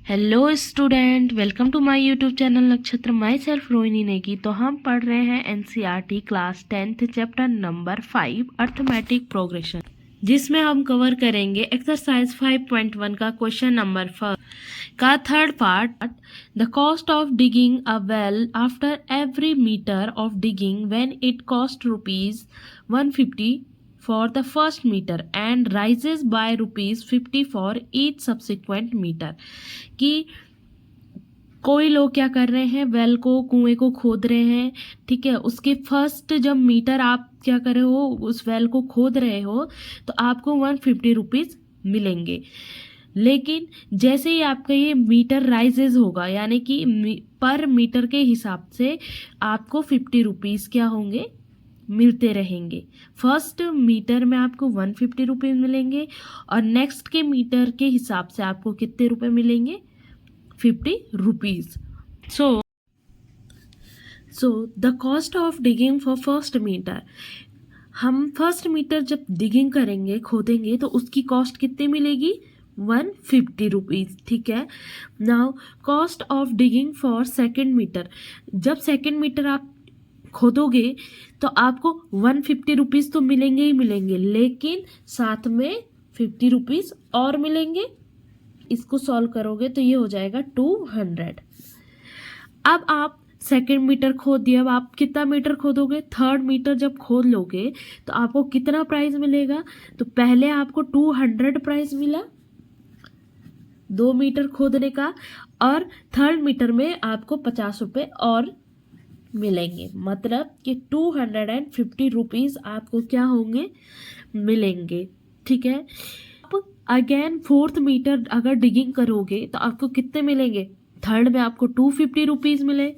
Hello student, welcome to my YouTube channel Nakshatra. Myself Rohini Negi. तो हम पढ़ रहे हैं NCERT class 10th chapter number 5 arithmetic progression, जिसमें हम कवर करेंगे एक्सरसाइज 5.1 का क्वेश्चन नंबर 4 का third part. The cost of digging a well after every metre of digging when it cost ₹150 for the first meter and rises by ₹50 for each subsequent meter। कि कोई लोग क्या कर रहे हैं, वेल को, कुएं को खोद रहे हैं। ठीक है, उसके फर्स्ट जब मीटर आप क्या कर रहे हो, उस वेल को खोद रहे हो, तो आपको ₹150 मिलेंगे। लेकिन जैसे ही आपका ये मीटर राइजेज होगा, यानी कि पर मीटर के हिसाब से आपको ₹50 क्या होंगे, मिलते रहेंगे। फर्स्ट मीटर में आपको ₹150 मिलेंगे और नेक्स्ट के मीटर के हिसाब से आपको कितने रुपए मिलेंगे, ₹50। So the cost of digging for first metre, हम फर्स्ट मीटर जब डिगिंग करेंगे, खोदेंगे, तो उसकी कॉस्ट कितनी मिलेगी, ₹150। ठीक है। Now cost of digging for second metre, जब सेकेंड मीटर आप खोदोगे तो आपको ₹150 तो मिलेंगे ही मिलेंगे, लेकिन साथ में ₹50 और मिलेंगे। इसको सॉल्व करोगे तो ये हो जाएगा 200। अब आप सेकेंड मीटर खोद दिया, अब आप कितना मीटर खोदोगे, थर्ड मीटर जब खोद लोगे तो आपको कितना प्राइस मिलेगा। तो पहले आपको 200 प्राइस मिला 2 मीटर खोदने का, और थर्ड मीटर में आपको ₹50 और मिलेंगे। मतलब कि ₹250 आपको क्या होंगे, मिलेंगे। ठीक है। अब अगेन फोर्थ मीटर अगर डिगिंग करोगे तो आपको कितने मिलेंगे, थर्ड में आपको ₹250 मिले,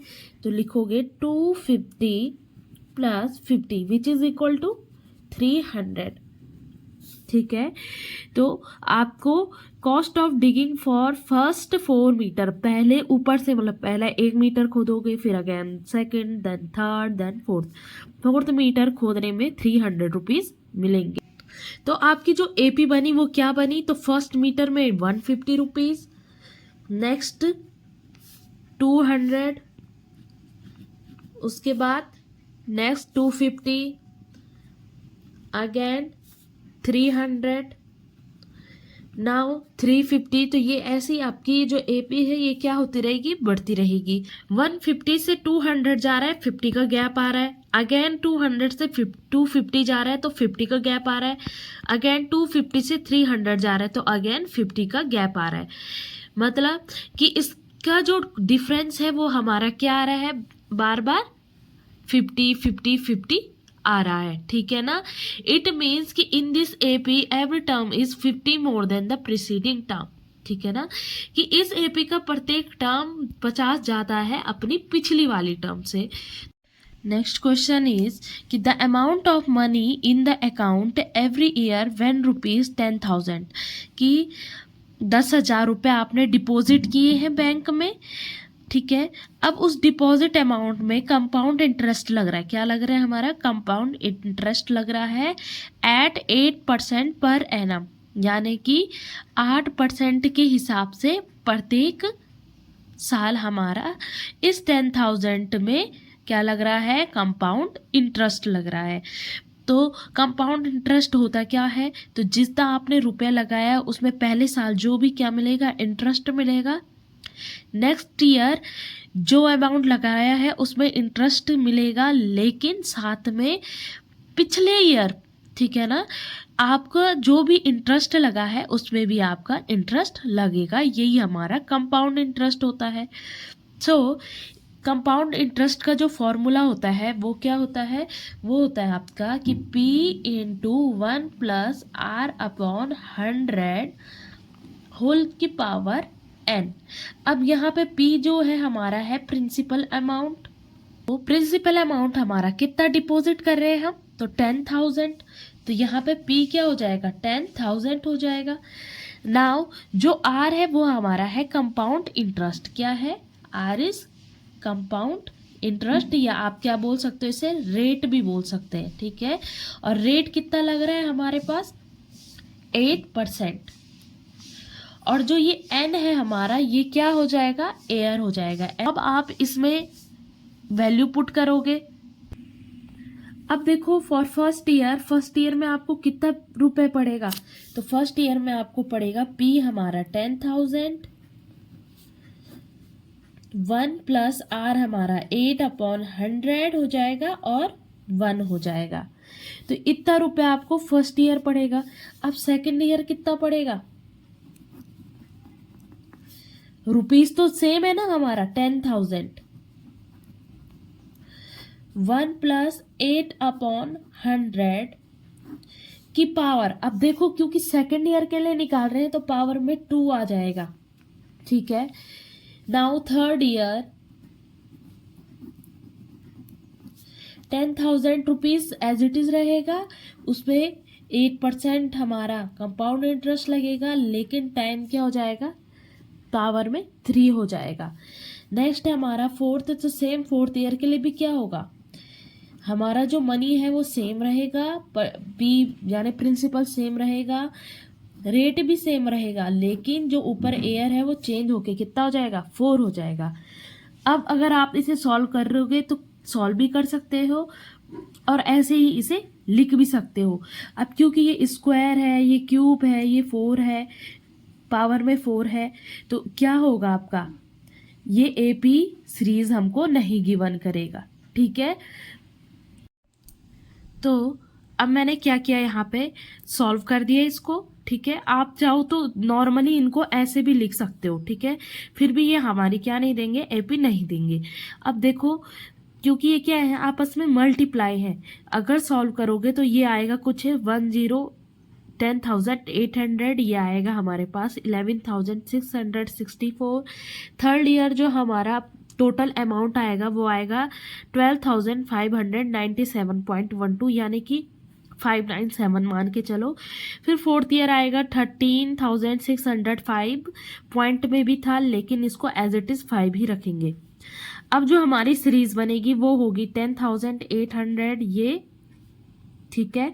तो लिखोगे 250 + 50 विच इज इक्वल टू 300। ठीक है। तो आपको cost of digging for first 4 metre, पहले ऊपर से, मतलब पहला 1 मीटर खोदोगे, फिर again second, then third, then fourth metre खोदने में ₹300 मिलेंगे। तो आपकी जो एपी बनी वो क्या बनी, तो फर्स्ट मीटर में ₹150, नेक्स्ट 200, उसके बाद नेक्स्ट 250, अगेन 300, नाउ 350। तो ये ऐसी आपकी जो एपी है ये क्या होती रहेगी, बढ़ती रहेगी। 150 से 200 जा रहा है, 50 का गैप आ रहा है। अगेन 200 से 250 जा रहा है, तो 50 का गैप आ रहा है। अगेन 250 से 300 जा रहा है, तो अगेन 50 का गैप आ रहा है। मतलब कि इसका जो डिफरेंस है वो हमारा क्या आ रहा है, बार बार 50 50 50 आ रहा है। ठीक है ना। इट मीन्स कि in this AP every term is 50 more than the preceding term. ठीक है ना, कि इस एपी का प्रत्येक टर्म 50 ज्यादा है अपनी पिछली वाली टर्म से। नेक्स्ट क्वेश्चन इज कि the amount of money in the account every year when ₹10,000, कि 10,000 रुपये आपने डिपॉजिट किए हैं बैंक में। ठीक है। अब उस डिपॉजिट अमाउंट में कंपाउंड इंटरेस्ट लग रहा है, क्या लग रहा है, हमारा कंपाउंड इंटरेस्ट लग रहा है एट 8% पर एनम, यानी कि 8% के हिसाब से प्रत्येक साल हमारा इस 10,000 में क्या लग रहा है, कंपाउंड इंटरेस्ट लग रहा है। तो कंपाउंड इंटरेस्ट होता क्या है, तो जितना आपने रुपया लगाया उसमें पहले साल जो भी क्या मिलेगा, इंटरेस्ट मिलेगा। नेक्स्ट ईयर जो अमाउंट लगाया है उसमें इंटरेस्ट मिलेगा, लेकिन साथ में पिछले ईयर, ठीक है ना, आपका जो भी इंटरेस्ट लगा है उसमें भी आपका इंटरेस्ट लगेगा। यही हमारा कंपाउंड इंटरेस्ट होता है। सो कंपाउंड इंटरेस्ट का जो फॉर्मूला होता है वो क्या होता है, वो होता है आपका कि P × 1 + R/100 होल की पावर n। अब यहाँ पे P जो है हमारा है प्रिंसिपल अमाउंट। तो प्रिंसिपल अमाउंट हमारा कितना डिपॉजिट कर रहे हैं हम, तो 10,000। तो यहाँ पे P क्या हो जाएगा, 10,000 हो जाएगा। नाउ जो R है वो हमारा है कंपाउंड इंटरेस्ट। क्या है, R इज कंपाउंड इंटरेस्ट, या आप क्या बोल सकते हो, इसे रेट भी बोल सकते हैं। ठीक है। और रेट कितना लग रहा है हमारे पास, 8%। और जो ये n है हमारा, ये क्या हो जाएगा, एयर हो जाएगा। अब आप इसमें वैल्यू पुट करोगे। अब देखो फॉर फर्स्ट ईयर में आपको कितना रुपए पड़ेगा, तो फर्स्ट ईयर में आपको पड़ेगा P हमारा 10,000, 1 प्लस R हमारा 8/100 हो जाएगा और 1 हो जाएगा। तो इतना रुपए आपको फर्स्ट ईयर पड़ेगा। अब सेकंड ईयर कितना पड़ेगा, रुपीज तो सेम है ना हमारा 10,000, 1 प्लस 8/100 की पावर। अब देखो क्योंकि सेकंड ईयर के लिए निकाल रहे हैं तो पावर में 2 आ जाएगा, ठीक है। Now third year 10,000 rupees as it is रहेगा, उसमें 8% हमारा कंपाउंड इंटरेस्ट लगेगा, लेकिन टाइम क्या हो जाएगा, पावर में 3 हो जाएगा। नेक्स्ट है हमारा फोर्थ, तो सेम फोर्थ ईयर के लिए भी क्या होगा, हमारा जो मनी है वो सेम रहेगा, बी यानी प्रिंसिपल सेम रहेगा, रेट भी सेम रहेगा, लेकिन जो ऊपर एयर है वो चेंज होके कितना हो जाएगा, 4 हो जाएगा। अब अगर आप इसे सॉल्व कर रहोगे तो सॉल्व भी कर सकते हो और ऐसे ही इसे लिख भी सकते हो। अब क्योंकि ये स्क्वायर है, ये क्यूब है, ये 4 है, पावर में 4 है, तो क्या होगा आपका, ये एपी सीरीज हमको नहीं गिवन करेगा, ठीक है। तो अब मैंने क्या किया, यहाँ पे सॉल्व कर दिया इसको, ठीक है। आप चाहो तो नॉर्मली इनको ऐसे भी लिख सकते हो, ठीक है, फिर भी ये हमारी क्या नहीं देंगे, एपी नहीं देंगे। अब देखो क्योंकि ये क्या है, आपस में मल्टीप्लाई है, अगर सॉल्व करोगे तो ये आएगा कुछ है 10,800, ये आएगा हमारे पास 11,664। थर्ड ईयर जो हमारा टोटल अमाउंट आएगा वो आएगा 12,597.12, यानी कि 597 मान के चलो। फिर फोर्थ ईयर आएगा 13,605, पॉइंट में भी था लेकिन इसको एज इट इज 5 ही रखेंगे। अब जो हमारी सीरीज बनेगी वो होगी 10,800, ये ठीक है।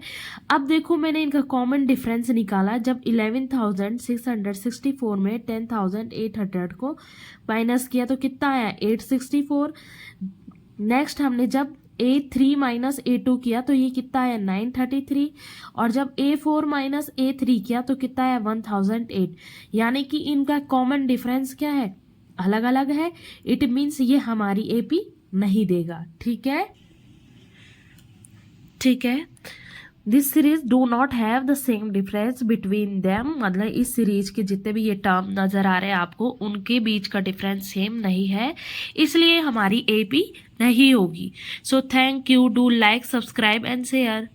अब देखो मैंने इनका कॉमन डिफरेंस निकाला, जब 11,664 में 10,800 को माइनस किया तो कितना आया, 864। नेक्स्ट हमने जब A3 माइनस A2 किया तो ये कितना आया, 933, और जब A4 माइनस A3 किया तो कितना आया, 1008। यानी कि इनका कॉमन डिफरेंस क्या है, अलग अलग है। इट मीन्स ये हमारी एपी नहीं देगा, ठीक है, ठीक है। This series do not have the same difference between them, मतलब इस सीरीज के जितने भी ये टर्म नजर आ रहे हैं आपको, उनके बीच का डिफरेंस सेम नहीं है, इसलिए हमारी एपी नहीं होगी। So thank you, do like, subscribe and share.